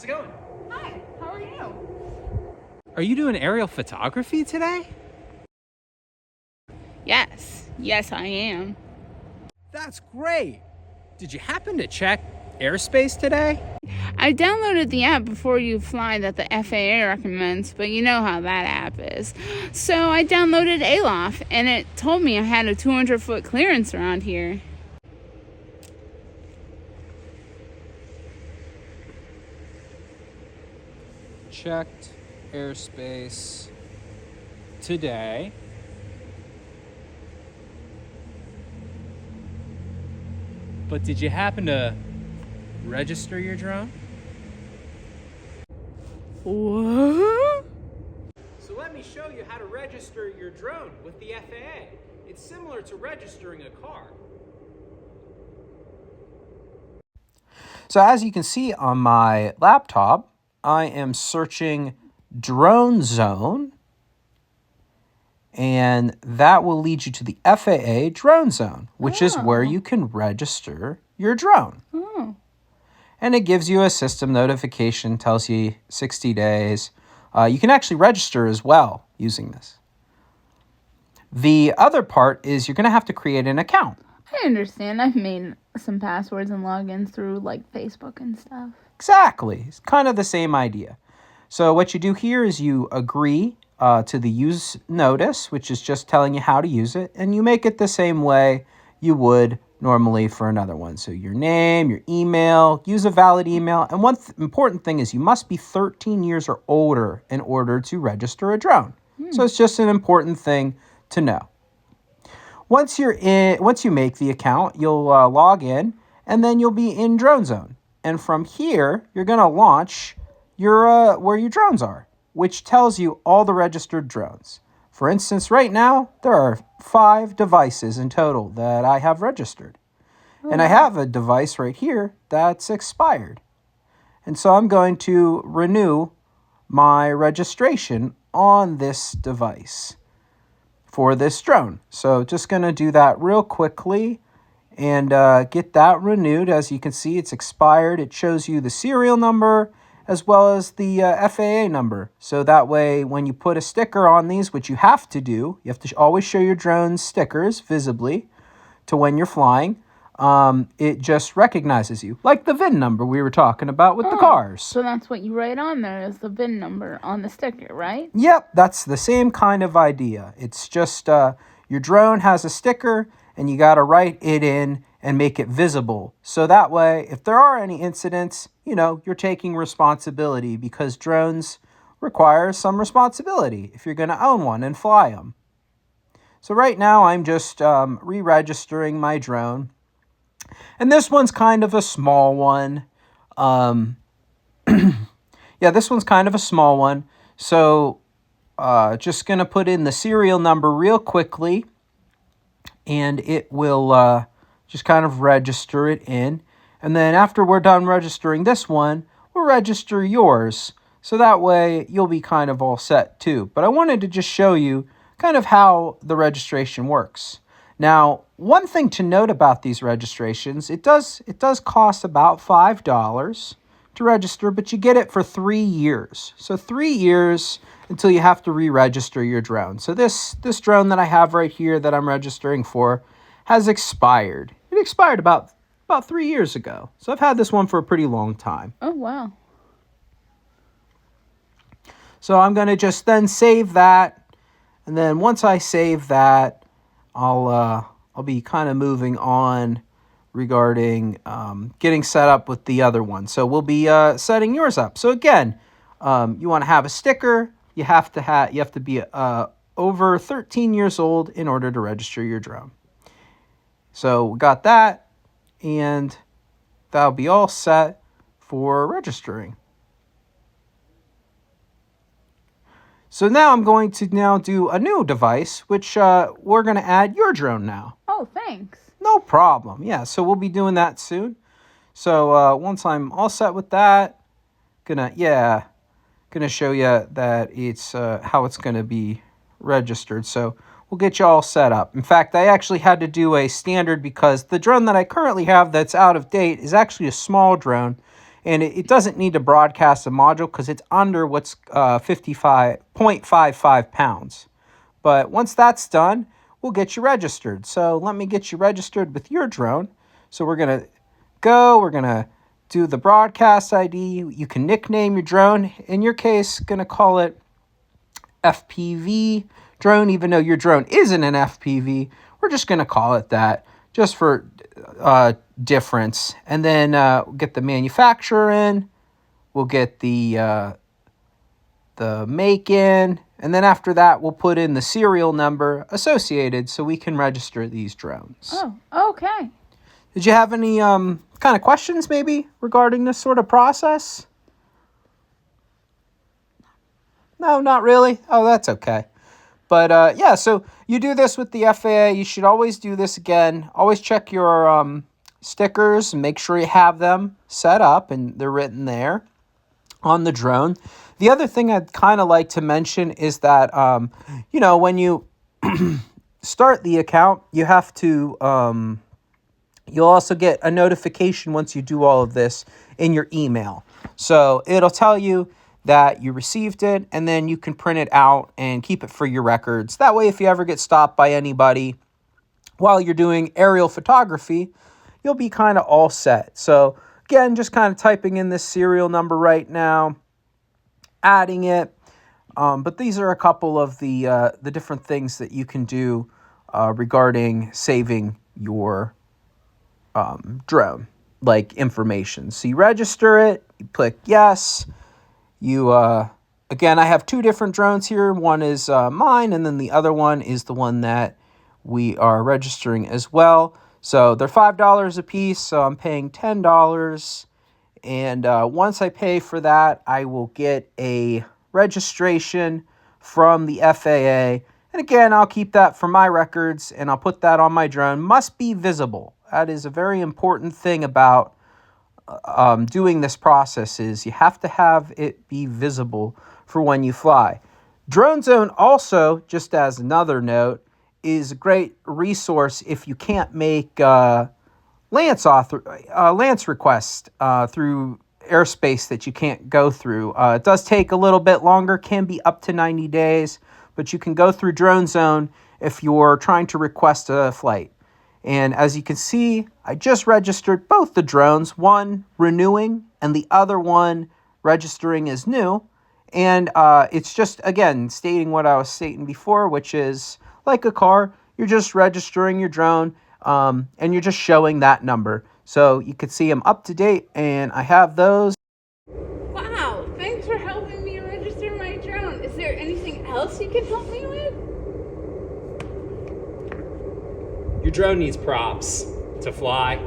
How's it going? Hi, how are you? Are you doing aerial photography today? Yes, I am. That's great. Did you happen to check airspace today? I downloaded the app before you fly that the FAA recommends, but you know how that app is. So I downloaded ALOF, and it told me I had a 200-foot clearance around here. Checked airspace today. But did you happen to register your drone? What? So let me show you how to register your drone with the FAA. It's similar to registering a car. So as you can see on my laptop, I am searching drone zone, and that will lead you to the FAA drone zone, which is where you can register your drone. Oh. And it gives you a system notification, tells you 60 days. You can actually register as well using this. The other part is you're going to have to create an account. I understand. I've made some passwords and logins through like Facebook and stuff. Exactly. It's kind of the same idea. So what you do here is you agree to the use notice, which is just telling you how to use it, and you make it the same way you would normally for another one. So your name, your email, use a valid email, and one important thing is you must be 13 years or older in order to register a drone. So it's just an important thing to know. Once you make the account, you'll log in, and then you'll be in Drone Zone. And from here, you're going to launch your where your drones are, which tells you all the registered drones. For instance, right now, there are 5 devices in total that I have registered. And I have a device right here that's expired. And so I'm going to renew my registration on this device for this drone. So just going to do that real quickly and get that renewed. As you can see, it's expired. It shows you the serial number as well as the FAA number. So that way, when you put a sticker on these, which you have to do, you have to always show your drone's stickers visibly to when you're flying. It just recognizes you, like the VIN number we were talking about with the cars. So that's what you write on there is the VIN number on the sticker, right? Yep, that's the same kind of idea. It's just your drone has a sticker, and you got to write it in and make it visible. So that way, if there are any incidents, you're taking responsibility, because drones require some responsibility if you're going to own one and fly them. So right now, I'm just re-registering my drone. And this one's kind of a small one. Yeah, this one's kind of a small one. So just going to put in the serial number real quickly, and it will just kind of register it in. And then after we're done registering this one, we'll register yours. So that way you'll be kind of all set too. But I wanted to just show you kind of how the registration works. Now, one thing to note about these registrations, it does cost about $5 to register, but you get it for 3 years. So 3 years until you have to re-register your drone. So this drone that I have right here that I'm registering for has expired. It expired about 3 years ago. So I've had this one for a pretty long time. Oh, wow. So I'm going to just then save that. And then once I save that, I'll be kind of moving on regarding getting set up with the other one. So we'll be setting yours up. So again, you want to have a sticker. You have to be over 13 years old in order to register your drone. So we got that, and that'll be all set for registering. So now I'm going to do a new device, which we're going to add your drone now. Oh, thanks. No problem. Yeah, so we'll be doing that soon. So once I'm all set with that, gonna show you that it's how it's gonna be registered. So we'll get you all set up. In fact, I actually had to do a standard because the drone that I currently have that's out of date is actually a small drone, And it doesn't need to broadcast a module because it's under what's 55.55 pounds. But once that's done, we'll get you registered. So let me get you registered with your drone. So we're going to do the broadcast ID. You can nickname your drone. In your case, going to call it FPV drone, even though your drone isn't an FPV. We're just going to call it that just for difference. And then we'll get the manufacturer in. We'll get the make in. And then after that, we'll put in the serial number associated so we can register these drones. Oh, okay. Did you have any kind of questions maybe regarding this sort of process? No, not really. Oh, that's okay. But yeah, so you do this with the FAA. You should always do this again. Always check your stickers and make sure you have them set up and they're written there on the drone. The other thing I'd kind of like to mention is that, when you start the account, you have to, you'll also get a notification once you do all of this in your email. So it'll tell you that you received it, and then you can print it out and keep it for your records. That way, if you ever get stopped by anybody while you're doing aerial photography, you'll be kind of all set. So again, just kind of typing in this serial number right now, adding it. But these are a couple of the different things that you can do regarding saving your drone, like information. So you register it, you click yes. You, again, I have two different drones here. One is mine, and then the other one is the one that we are registering as well. So they're $5 a piece, so I'm paying $10. And once I pay for that, I will get a registration from the FAA. And again, I'll keep that for my records, and I'll put that on my drone. Must be visible. That is a very important thing about doing this process is you have to have it be visible for when you fly. Drone Zone also, just as another note, is a great resource if you can't make lance requests through airspace that you can't go through. It does take a little bit longer, can be up to 90 days, but you can go through Drone Zone if you're trying to request a flight. And as you can see, I just registered both the drones, one renewing and the other one registering as new. And it's just, again, stating what I was stating before, which is like a car, you're just registering your drone and you're just showing that number. So you can see I'm up to date and I have those. Wow, thanks for helping me register my drone. Is there anything else you can help me with? Your drone needs props to fly.